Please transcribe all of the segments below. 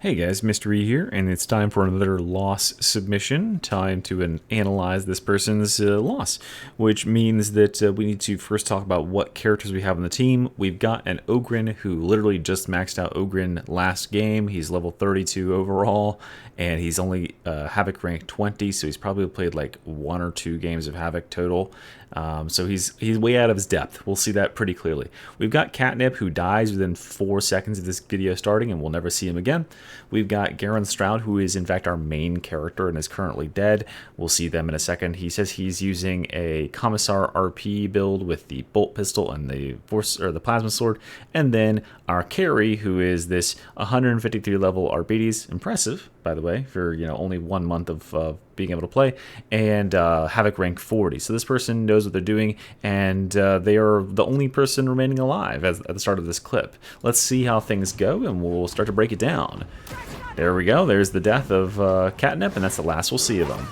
Hey guys, Mystery here, and it's time for another loss submission. Time to analyze this person's loss, which means that we need to first talk about what characters we have on the team. We've got an Ogren who literally just maxed out Ogren last game. He's level 32 overall, and he's only Havoc rank 20, so he's probably played like 1 or 2 games of Havoc total. So he's way out of his depth. We'll see that pretty clearly. We've got Catnip, who dies within 4 seconds of this video starting, and we'll never see him again. We've got Garen Stroud, who is in fact our main character and is currently dead. We'll see them in a second. He says he's using a Commissar RP build with the bolt pistol and the plasma sword, and then our carry, who is this 153 level Arbites, impressive by the way, for only 1 month of being able to play, and Havoc rank 40. So this person knows what they're doing, and they are the only person remaining alive at the start of this clip. Let's see how things go, and we'll start to break it down. There we go. There's the death of Catnip, and that's the last we'll see of him.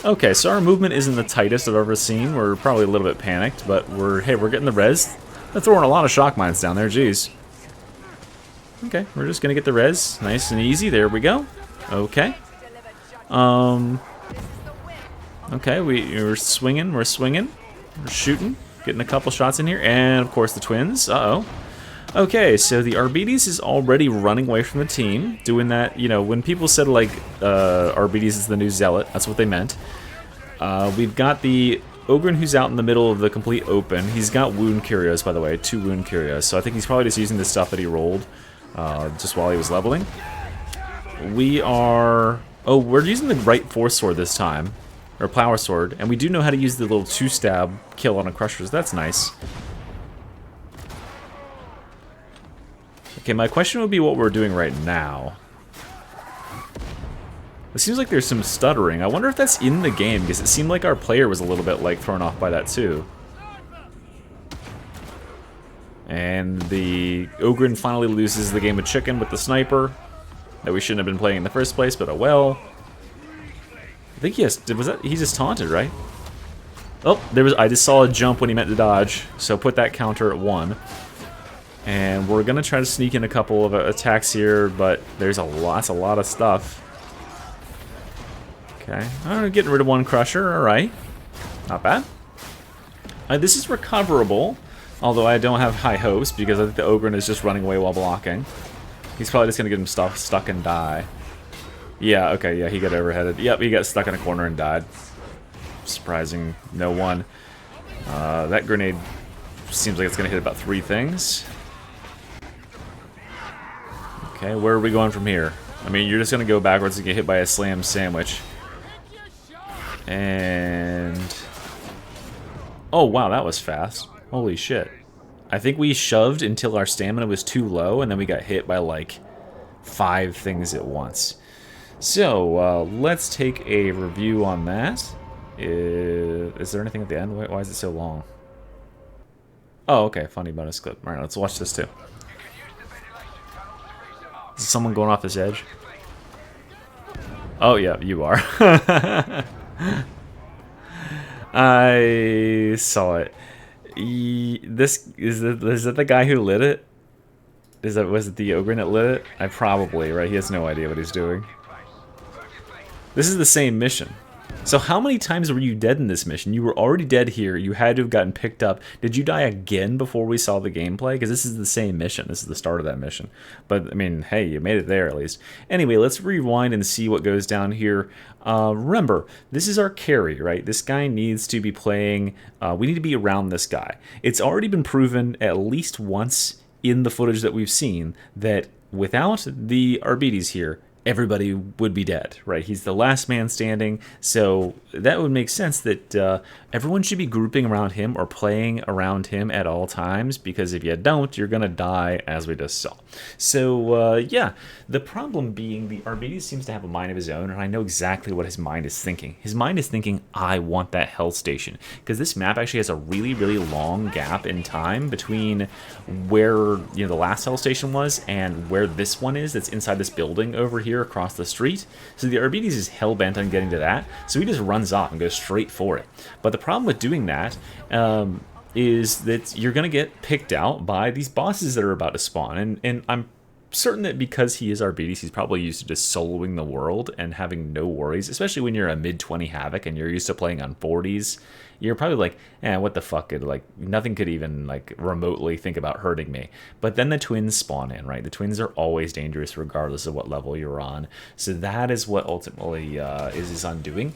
Okay, so our movement isn't the tightest I've ever seen. We're probably a little bit panicked, but we're getting the res. They're throwing a lot of shock mines down there, jeez. Okay, we're just gonna get the res, nice and easy. There we go. Okay. Okay, we're swinging, we're shooting, getting a couple shots in here, and of course the twins. Okay, so the Arbites is already running away from the team, doing that. When people said like Arbites is the new zealot, that's what they meant. We've got the Ogren, who's out in the middle of the complete open. He's got wound curios, by the way, 2 wound curios. So I think he's probably just using the stuff that he rolled just while he was leveling. We're using the right force sword this time, or power sword, and we do know how to use the little 2-stab kill on a crusher, so that's nice. Okay, my question would be what we're doing right now. It seems like there's some stuttering. I wonder if that's in the game, because it seemed like our player was a little bit thrown off by that too. And the Ogren finally loses the game of chicken with the sniper that we shouldn't have been playing in the first place, but oh well. I think he just taunted, right? Oh, I just saw a jump when he meant to dodge, so put that counter at 1. And we're gonna try to sneak in a couple of attacks here, but there's a lot of stuff. Okay, getting rid of 1 crusher, alright. Not bad. This is recoverable, although I don't have high hopes, because I think the Ogren is just running away while blocking. He's probably just gonna get him stuck and die. Yeah, okay, yeah, he got overheaded. Yep, he got stuck in a corner and died. Surprising no one. That grenade seems like it's gonna hit about 3 things. Okay, where are we going from here? I mean, you're just gonna go backwards and get hit by a slam sandwich. And... oh, wow, that was fast. Holy shit. I think we shoved until our stamina was too low, and then we got hit by, 5 things at once. So, let's take a review on that. Is there anything at the end? Why is it so long? Oh, okay, funny bonus clip. Alright, let's watch this too. Is someone going off this edge? Oh, yeah, you are. I saw it. Is that the guy who lit it? Was it the Ogren that lit it? Probably, right? He has no idea what he's doing. This is the same mission. So how many times were you dead in this mission? You were already dead here. You had to have gotten picked up. Did you die again before we saw the gameplay? Because this is the same mission. This is the start of that mission. But, I mean, hey, you made it there at least. Anyway, let's rewind and see what goes down here. Remember, this is our carry, right? This guy needs to be playing... we need to be around this guy. It's already been proven at least once in the footage that we've seen that without the Arbites here, everybody would be dead, right? He's the last man standing, so that would make sense that everyone should be grouping around him or playing around him at all times, because if you don't, you're gonna die, as we just saw. So, yeah, the problem being the Arbites seems to have a mind of his own, and I know exactly what his mind is thinking. His mind is thinking, I want that hell station, because this map actually has a really, really long gap in time between where the last hell station was and where this one is that's inside this building over here across the street. So the Arbites is hell-bent on getting to that, so he just runs off and goes straight for it. But the problem with doing that is that you're going to get picked out by these bosses that are about to spawn. And I'm certain that because he is Arbites, he's probably used to just soloing the world and having no worries, especially when you're a mid-20 Havoc and you're used to playing on 40s. You're probably like, what the fuck? Like, nothing could even, like, remotely think about hurting me. But then the twins spawn in, right? The twins are always dangerous regardless of what level you're on. So that is what ultimately is his undoing.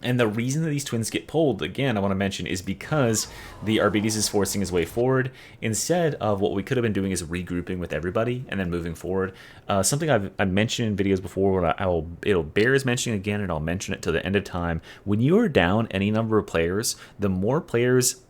And the reason that these twins get pulled, again, I want to mention, is because the Arbites is forcing his way forward instead of what we could have been doing is regrouping with everybody and then moving forward. Something I've mentioned in videos before, but it'll bears mentioning again, and I'll mention it till the end of time. When you are down any number of players, the more players,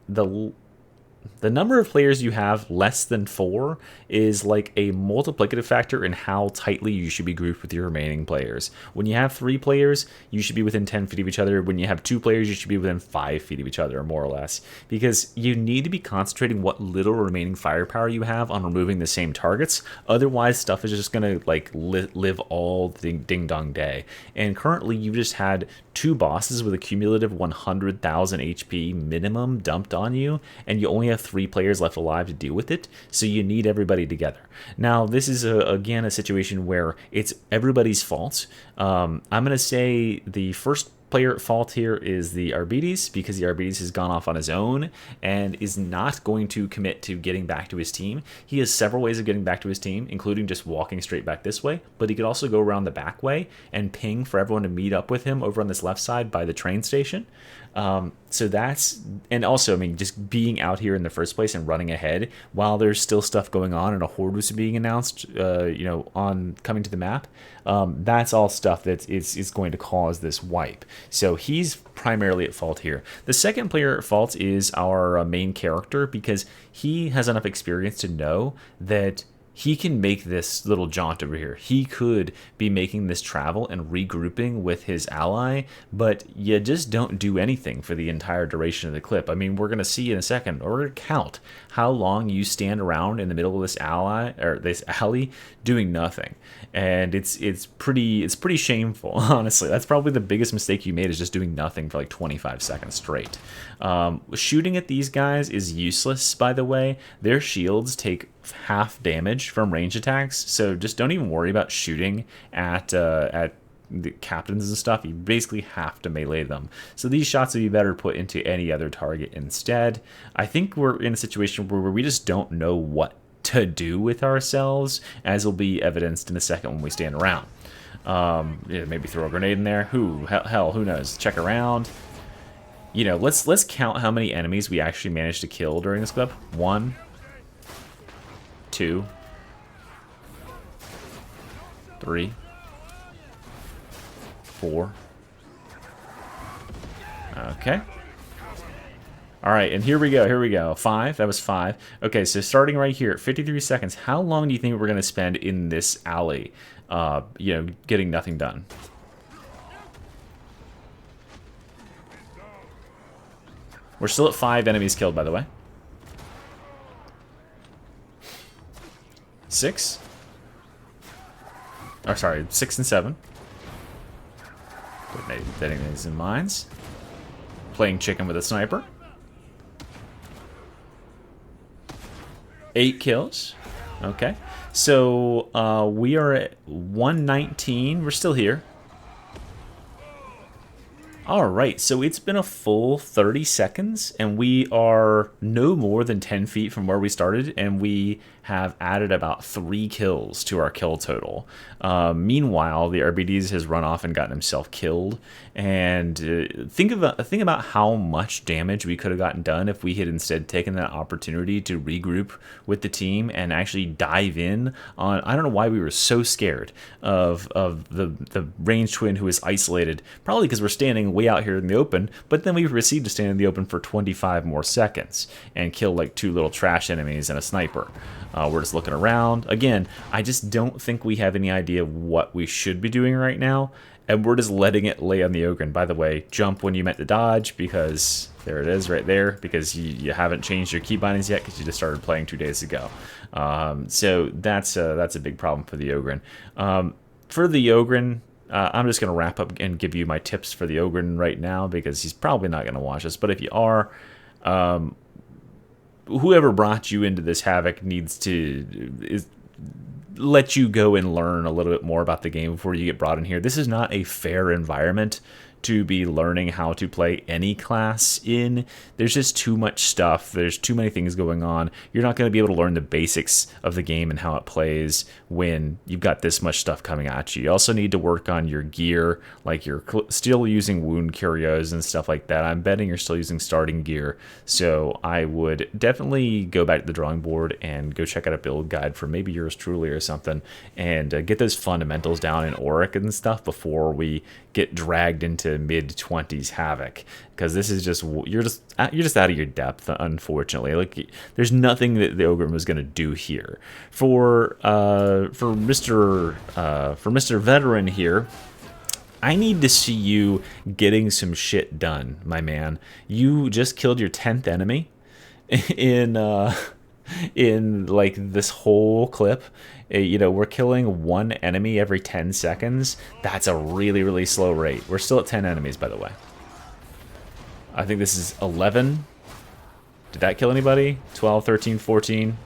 the number of players you have less than 4 is like a multiplicative factor in how tightly you should be grouped with your remaining players. When you have 3 players, you should be within 10 feet of each other. When you have 2 players, you should be within 5 feet of each other, more or less. Because you need to be concentrating what little remaining firepower you have on removing the same targets. Otherwise, stuff is just going to like live all ding-dong day. And currently, you just had 2 bosses with a cumulative 100,000 HP minimum dumped on you, and you only have 3 players left alive to deal with it, so you need everybody together. Now, this is, again, a situation where it's everybody's fault. I'm going to say the first player at fault here is the Arbites, because the Arbites has gone off on his own and is not going to commit to getting back to his team. He has several ways of getting back to his team, including just walking straight back this way, but he could also go around the back way and ping for everyone to meet up with him over on this left side by the train station. So that's, and also, I mean, just being out here in the first place and running ahead while there's still stuff going on and a horde was being announced, on coming to the map. That's all stuff that is going to cause this wipe. So he's primarily at fault here. The second player at fault is our main character, because he has enough experience to know that he can make this little jaunt over here. He could be making this travel and regrouping with his ally, but you just don't do anything for the entire duration of the clip. I mean, we're going to see in a second, or we're going to count how long you stand around in the middle of this alley doing nothing. And it's pretty shameful, honestly. That's probably the biggest mistake you made, is just doing nothing for like 25 seconds straight. Shooting at these guys is useless, by the way. Their shields take half damage from range attacks, so just don't even worry about shooting at the captains and stuff. You basically have to melee them. So these shots would be better put into any other target instead. I think we're in a situation where we just don't know what to do with ourselves, as will be evidenced in a second when we stand around. Maybe throw a grenade in there. Hell, who knows? Check around. Let's count how many enemies we actually managed to kill during this clip. 1, 2, 3, 4. Okay. All right, and here we go. 5. That was 5. Okay, so starting right here at 53 seconds, how long do you think we're going to spend in this alley, getting nothing done? We're still at 5 enemies killed, by the way. 6. Or sorry, 6 and 7. Getting these in mines. Playing chicken with a sniper. 8 kills. Okay. So we are at 119. We're still here. Alright, so it's been a full 30 seconds, and we are no more than 10 feet from where we started, and we have added about 3 kills to our kill total. Meanwhile, the Arbites has run off and gotten himself killed, and think about how much damage we could have gotten done if we had instead taken that opportunity to regroup with the team and actually dive in on. I don't know why we were so scared of the range twin who is isolated, probably because we're standing way out here in the open, but then we proceed to stand in the open for 25 more seconds and kill like 2 little trash enemies and a sniper. We're just looking around. Again, I just don't think we have any idea of what we should be doing right now, and we're just letting it lay on the Ogre. By the way, jump when you meant to dodge, because there it is right there, because you haven't changed your key bindings yet because you just started playing 2 days ago. So that's a big problem for the Ogre. For the Ogre, I'm just going to wrap up and give you my tips for the Ogre right now, because he's probably not going to watch this, but if you are, whoever brought you into this Havoc needs to let you go and learn a little bit more about the game before you get brought in here. This is not a fair environment to be learning how to play any class in. There's just too much stuff. There's too many things going on. You're not going to be able to learn the basics of the game and how it plays when you've got this much stuff coming at you. You also need to work on your gear, like you're still using wound curios and stuff like that. I'm betting you're still using starting gear, so I would definitely go back to the drawing board and go check out a build guide for maybe yours truly or something, and get those fundamentals down in Auric and stuff before we get dragged into mid-20s Havoc, because this is just you're just out of your depth, unfortunately. Like, there's nothing that the Ogrim is going to do here. For Mr. Veteran here, I need to see you getting some shit done, my man. You just killed your 10th enemy in like this whole clip. We're killing one enemy every 10 seconds. That's a really, really slow rate. We're still at 10 enemies, by the way. I think this is 11. Did that kill anybody? 12, 13, 14.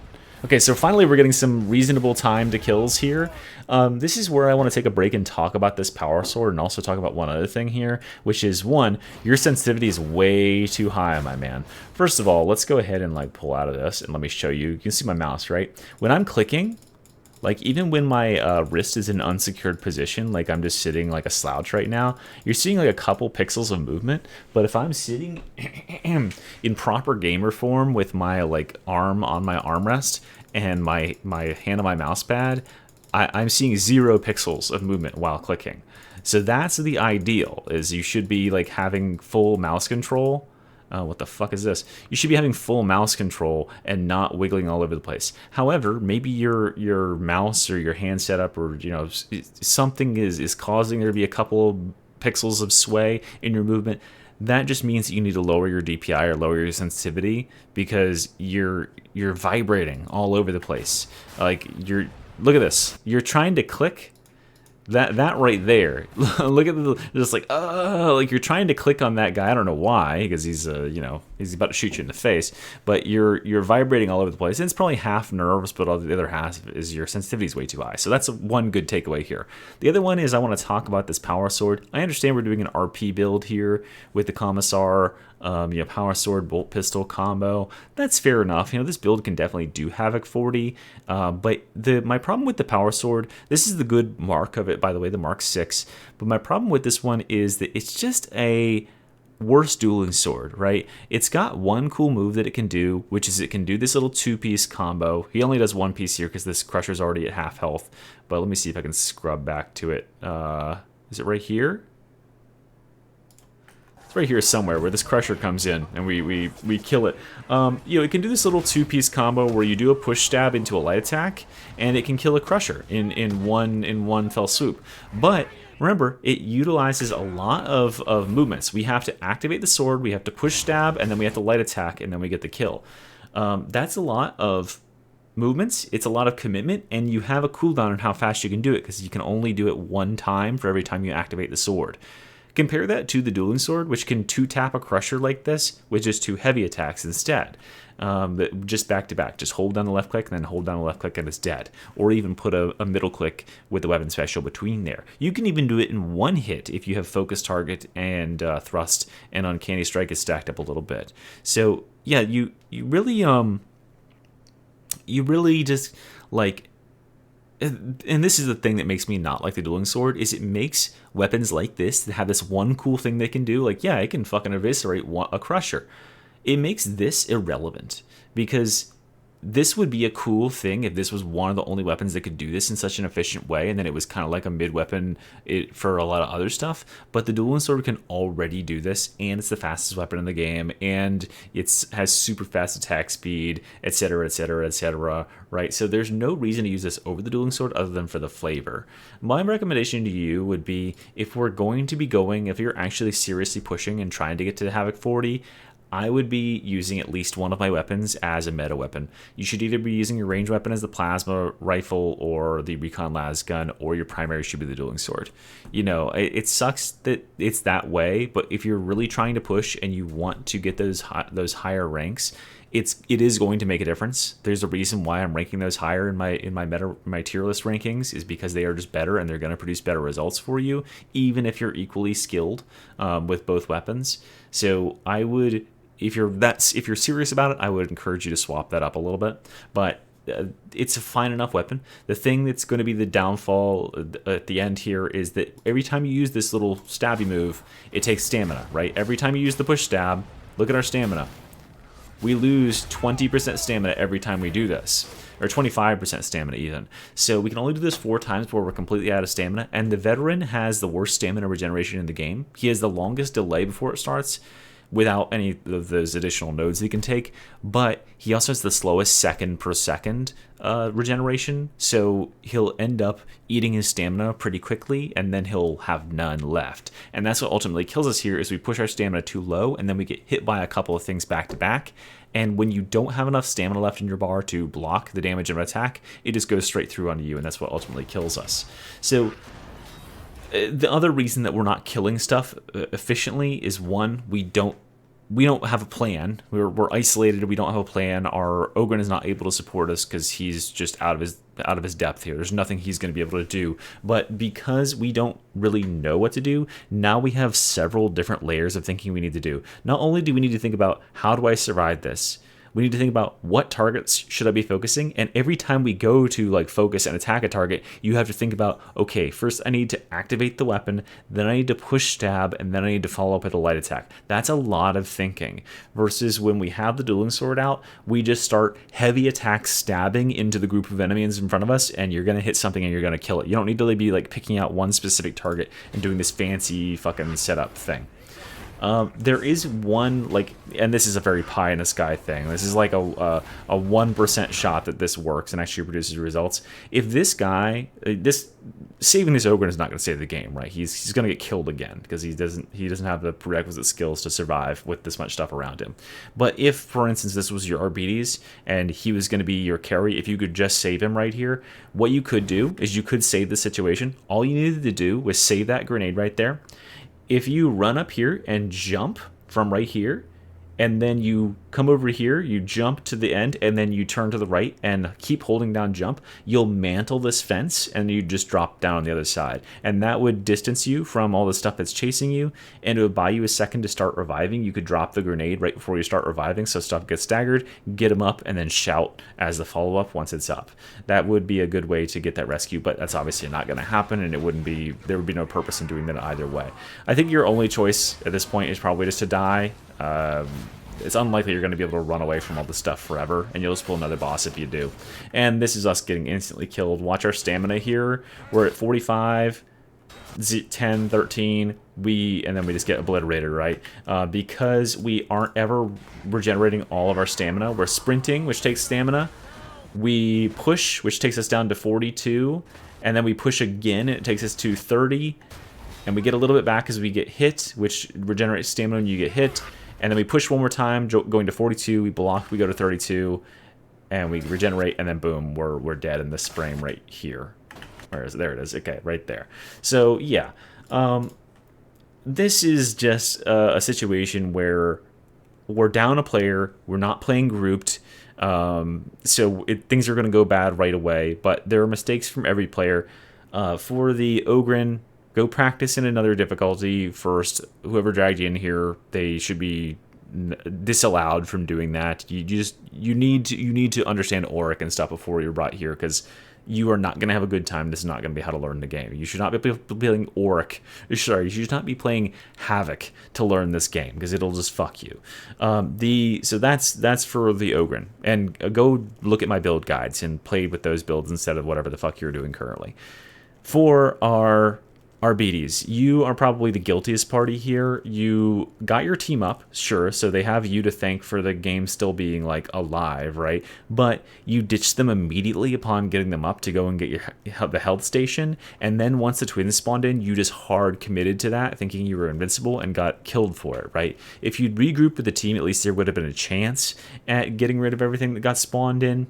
Okay, so finally we're getting some reasonable time to kills here. This is where I want to take a break and talk about this power sword, and also talk about one other thing here, which is, one, your sensitivity is way too high, my man. First of all, let's go ahead and like pull out of this, and let me show you. You can see my mouse, right? When I'm clicking, like even when my wrist is in an unsecured position, like I'm just sitting like a slouch right now, you're seeing like a couple pixels of movement. But if I'm sitting in proper gamer form with my like arm on my armrest and my hand on my mouse pad, I'm seeing 0 pixels of movement while clicking. So that's the ideal, is you should be like having full mouse control. What the fuck is this? You should be having full mouse control and not wiggling all over the place. However, maybe your mouse or your hand setup, or something is causing there to be a couple of pixels of sway in your movement. That just means that you need to lower your DPI or lower your sensitivity, because you're vibrating all over the place. Like look at this. You're trying to click. That right there, look at just like you're trying to click on that guy. I don't know why, because he's he's about to shoot you in the face. But you're vibrating all over the place, and it's probably half nerves, but the other half is your sensitivity is way too high. So that's one good takeaway here. The other one is I want to talk about this power sword. I understand we're doing an RP build here with the Commissar. Power sword, bolt pistol combo. That's fair enough. This build can definitely do Havoc 40. But my problem with the power sword, this is the good mark of it, by the way, the Mark 6. But my problem with this one is that it's just a worse dueling sword, right? It's got one cool move that it can do, which is it can do this little 2-piece combo. He only does 1 piece here because this Crusher's already at half health. But let me see if I can scrub back to it. Is it right here? It's right here somewhere where this Crusher comes in and we kill it. It can do this little 2-piece combo where you do a push stab into a light attack, and it can kill a Crusher in one fell swoop. But remember, it utilizes a lot of movements. We have to activate the sword, we have to push stab, and then we have to light attack, and then we get the kill. That's a lot of movements. It's a lot of commitment, and you have a cooldown on how fast you can do it, because you can only do it 1 time for every time you activate the sword. Compare that to the dueling sword, which can 2-tap a Crusher like this, with just 2 heavy attacks instead. Just back to back. Just hold down the left click and then hold down the left click and it's dead. Or even put a middle click with the weapon special between there. You can even do it in 1 hit if you have focus target and thrust and uncanny strike is stacked up a little bit. So yeah, you really just like. And this is the thing that makes me not like the dueling sword, is it makes weapons like this that have this one cool thing they can do, like, yeah, it can fucking eviscerate a Crusher. It makes this irrelevant, because this would be a cool thing if this was one of the only weapons that could do this in such an efficient way, and then it was kind of like a mid-weapon for a lot of other stuff. But the dueling sword can already do this, and it's the fastest weapon in the game, and it has super fast attack speed, etc., etc., etc., right? So there's no reason to use this over the dueling sword other than for the flavor. My recommendation to you would be, if we're going to be going, if you're actually seriously pushing and trying to get to the Havoc 40, I would be using at least one of my weapons as a meta weapon. You should either be using your ranged weapon as the plasma rifle or the recon las gun, or your primary should be the dueling sword. You know, it sucks that it's that way, but if you're really trying to push and you want to get those higher ranks, it is going to make a difference. There's a reason why I'm ranking those higher in my tier list rankings, is because they are just better and they're going to produce better results for you, even if you're equally skilled with both weapons. So I would, if you're serious about it, I would encourage you to swap that up a little bit. But it's a fine enough weapon. The thing that's going to be the downfall at the end here is that every time you use this little stabby move, it takes stamina, right? Every time you use the push stab, look at our stamina. We lose 20% stamina every time we do this, or 25% stamina even. So we can only do this 4 times before we're completely out of stamina, and the veteran has the worst stamina regeneration in the game. He has the longest delay before it starts, without any of those additional nodes he can take, but he also has the slowest second per second regeneration, so he'll end up eating his stamina pretty quickly, and then he'll have none left. And that's what ultimately kills us here, is we push our stamina too low, and then we get hit by a couple of things back to back, and when you don't have enough stamina left in your bar to block the damage of an attack, it just goes straight through onto you, and that's what ultimately kills us. So the other reason that we're not killing stuff efficiently is, one, we don't have a plan. We're isolated. We don't have a plan. Our Ogren is not able to support us because he's just out of his depth here. There's nothing he's going to be able to do. But because we don't really know what to do, now we have several different layers of thinking we need to do. Not only do we need to think about, how do I survive this? We need to think about, what targets should I be focusing? And every time we go to like focus and attack a target, you have to think about, okay, first I need to activate the weapon, then I need to push stab, and then I need to follow up with a light attack. That's a lot of thinking. Versus when we have the dueling sword out, we just start heavy attack stabbing into the group of enemies in front of us, and you're going to hit something and you're going to kill it. You don't need to be like picking out one specific target and doing this fancy fucking setup thing. There is one, like, and this is a very pie in the sky thing. This is like a 1% shot that this works and actually produces results. If this guy, saving this Ogren is not going to save the game, right? He's going to get killed again because he doesn't have the prerequisite skills to survive with this much stuff around him. But if, for instance, this was your Arbites and he was going to be your carry, if you could just save him right here, what you could do is you could save the situation. All you needed to do was save that grenade right there. If you run up here and jump from right here, and then you come over here, you jump to the end, and then you turn to the right and keep holding down jump, you'll mantle this fence, and you just drop down on the other side. And that would distance you from all the stuff that's chasing you, and it would buy you a second to start reviving. You could drop the grenade right before you start reviving, so stuff gets staggered, get them up, and then shout as the follow-up once it's up. That would be a good way to get that rescue, but that's obviously not going to happen, and there would be no purpose in doing that either way. I think your only choice at this point is probably just to die. It's unlikely you're going to be able to run away from all this stuff forever, and you'll just pull another boss if you do. And this is us getting instantly killed. Watch our stamina here. We're at 45, 10, 13, and then we just get obliterated, right? Because we aren't ever regenerating all of our stamina. We're sprinting, which takes stamina. We push, which takes us down to 42, and then we push again, and it takes us to 30, and we get a little bit back as we get hit, which regenerates stamina when you get hit. And then we push one more time, going to 42, we block, we go to 32, and we regenerate, and then boom, we're dead in this frame right here. Where is it? There it is. Okay, right there. So, yeah. This is just a situation where we're down a player, we're not playing grouped, so things are going to go bad right away, but there are mistakes from every player. For the Ogren, go practice in another difficulty first. Whoever dragged you in here, they should be disallowed from doing that. You need to understand Auric and stuff before you're brought here, because you are not going to have a good time. This is not going to be how to learn the game. You should not be playing Auric. Sorry, you should not be playing Havoc to learn this game, because it'll just fuck you. So that's for the Ogren. And go look at my build guides and play with those builds instead of whatever the fuck you're doing currently. For our Arbites, you are probably the guiltiest party here. You got your team up, sure, so they have you to thank for the game still being like alive, right? But you ditched them immediately upon getting them up to go and get the health station, and then once the twins spawned in, you just hard committed to that, thinking you were invincible and got killed for it, right? If you'd regrouped with the team, at least there would have been a chance at getting rid of everything that got spawned in.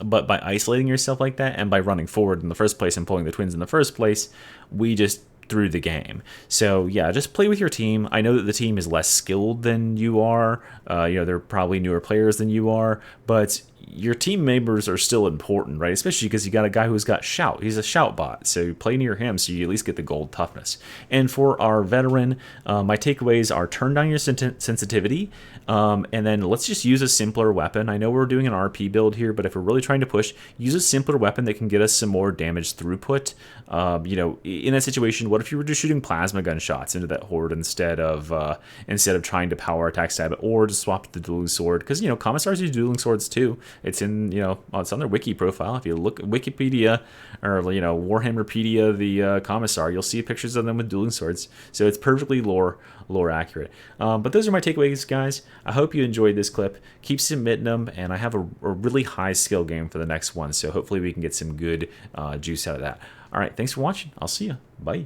But by isolating yourself like that and by running forward in the first place and pulling the twins in the first place, we just threw the game. So yeah, just play with your team. I know that the team is less skilled than you are. They're probably newer players than you are, but your team members are still important, right? Especially because you got a guy who's got shout. He's a shout bot, so play near him so you at least get the gold toughness. And for our veteran, my takeaways are turn down your sensitivity, and then let's just use a simpler weapon. I know we're doing an RP build here, but if we're really trying to push, use a simpler weapon that can get us some more damage throughput. In that situation, what if you were just shooting plasma gunshots into that horde instead of trying to power attack stab it, or just swap the dueling sword? Because commissars use dueling swords too. It's in it's on their wiki profile. If you look at Wikipedia or Warhammerpedia, the commissar, you'll see pictures of them with dueling swords. So it's perfectly lore accurate. But those are my takeaways, guys. I hope you enjoyed this clip. Keep submitting them, and I have a really high skill game for the next one. So hopefully we can get some good juice out of that. All right, thanks for watching. I'll see you. Bye.